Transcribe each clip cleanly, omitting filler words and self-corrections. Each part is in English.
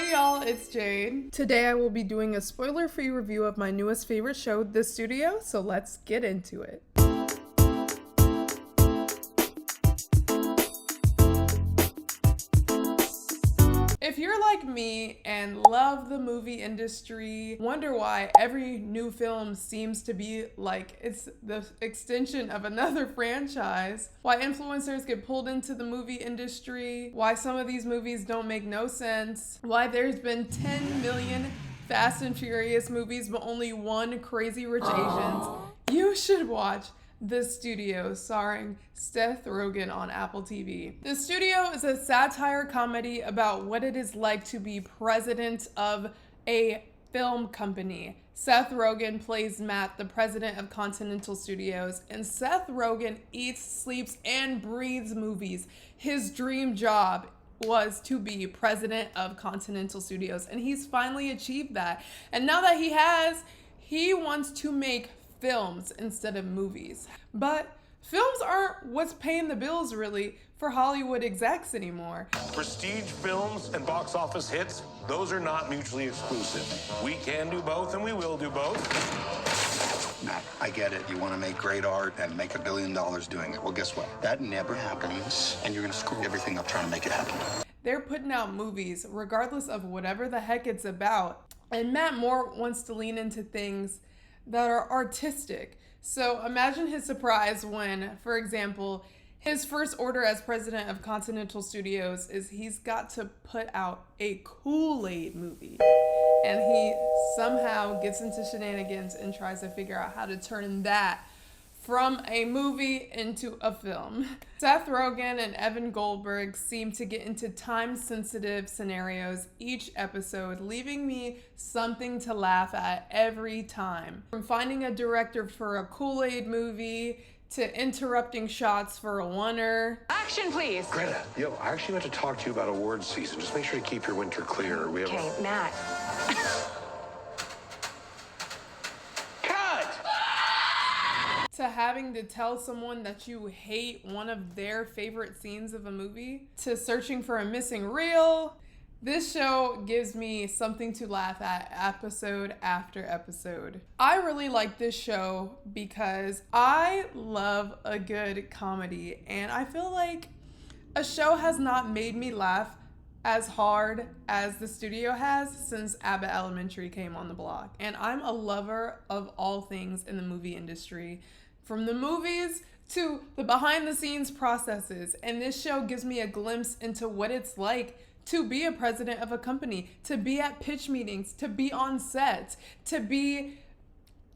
Hey y'all, it's Jade. Today I will be doing a spoiler-free review of my newest favorite show, The Studio, so let's get into it. If you're like me and love the movie industry, wonder why every new film seems to be like it's the extension of another franchise, why influencers get pulled into the movie industry, why some of these movies don't make no sense, why there's been 10 million Fast and Furious movies but only one Crazy Rich Asians, you should watch The Studio, starring Seth Rogen on Apple TV. The Studio is a satire comedy about what it is like to be president of a film company. Seth Rogen plays Matt, the president of Continental Studios, and Seth Rogen eats, sleeps, and breathes movies. His dream job was to be president of Continental Studios, and he's finally achieved that. And now that he wants to make films instead of movies. But films aren't what's paying the bills really for Hollywood execs anymore. Prestige films and box office hits, those are not mutually exclusive. We can do both and we will do both. Matt, I get it. You want to make great art and make $1 billion doing it. Well, guess what? That never happens, and you're going to screw everything up trying to make it happen. They're putting out movies regardless of whatever the heck it's about. And Matt Moore wants to lean into things that are artistic. So imagine his surprise when, for example, his first order as president of Continental Studios is he's got to put out a Kool-Aid movie. And he somehow gets into shenanigans and tries to figure out how to turn that from a movie into a film. Seth Rogen and Evan Goldberg seem to get into time-sensitive scenarios each episode, leaving me something to laugh at every time. From finding a director for a Kool-Aid movie to interrupting shots for a oneer. Action, please. Greta, I actually want to talk to you about awards season. Just make sure you keep your winter clear. Okay, Matt. To having to tell someone that you hate one of their favorite scenes of a movie, to searching for a missing reel. This show gives me something to laugh at episode after episode. I really like this show because I love a good comedy, and I feel like a show has not made me laugh as hard as The Studio has since Abbott Elementary came on the block. And I'm a lover of all things in the movie industry, from the movies to the behind the scenes processes. And this show gives me a glimpse into what it's like to be a president of a company, to be at pitch meetings, to be on set, to be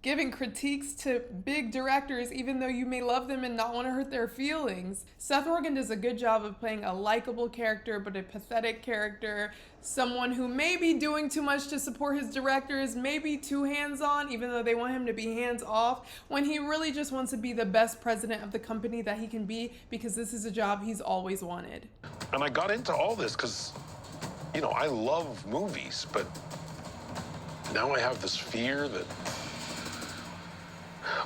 giving critiques to big directors, even though you may love them and not want to hurt their feelings. Seth Rogen does a good job of playing a likable character, but a pathetic character, someone who may be doing too much to support his directors, maybe too hands-on, even though they want him to be hands-off, when he really just wants to be the best president of the company that he can be, because this is a job he's always wanted. And I got into all this because, I love movies, but now I have this fear that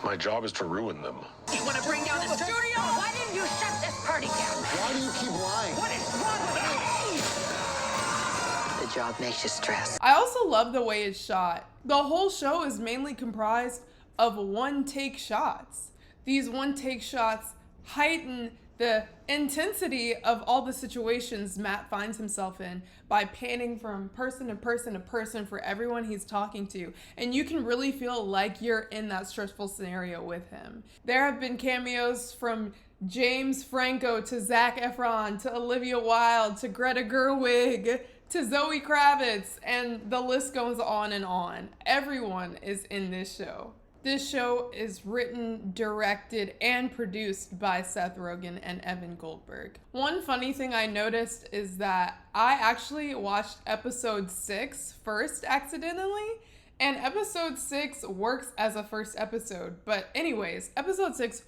my job is to ruin them. You want to bring down the studio? Why didn't you shut this party down? Why do you keep lying? What is wrong with you? The job makes you stress. I also love the way it's shot. The whole show is mainly comprised of one-take shots. These one-take shots heighten the intensity of all the situations Matt finds himself in by panning from person to person to person for everyone he's talking to. And you can really feel like you're in that stressful scenario with him. There have been cameos from James Franco to Zac Efron to Olivia Wilde to Greta Gerwig to Zoe Kravitz, and the list goes on and on. Everyone is in this show. This show is written, directed, and produced by Seth Rogen and Evan Goldberg. One funny thing I noticed is that I actually watched episode 6 first accidentally, and episode 6 works as a first episode. But anyways, episode 6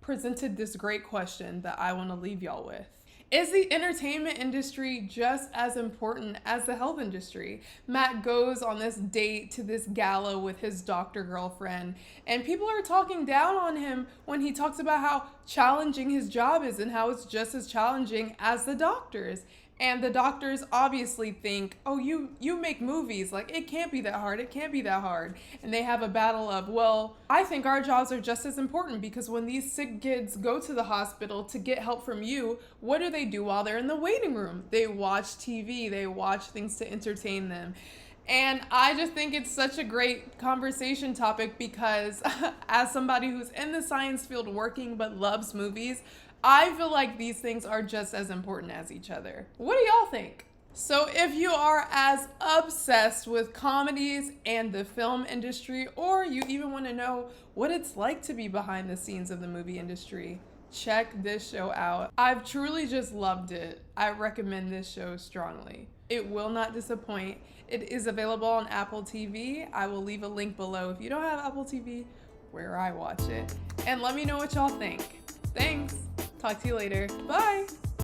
presented this great question that I want to leave y'all with. Is the entertainment industry just as important as the health industry? Matt goes on this date to this gala with his doctor girlfriend, and people are talking down on him when he talks about how challenging his job is and how it's just as challenging as the doctors. And the doctors obviously think, oh, you make movies, like it can't be that hard, it can't be that hard. And they have a battle of, well, I think our jobs are just as important, because when these sick kids go to the hospital to get help from you, what do while they're in the waiting room? They watch TV, they watch things to entertain them. And I just think it's such a great conversation topic because as somebody who's in the science field working but loves movies, I feel like these things are just as important as each other. What do y'all think? So if you are as obsessed with comedies and the film industry, or you even want to know what it's like to be behind the scenes of the movie industry, check this show out. I've truly just loved it. I recommend this show strongly. It will not disappoint. It is available on Apple TV. I will leave a link below if you don't have Apple TV, where I watch it. And let me know what y'all think. Thanks. Talk to you later. Bye.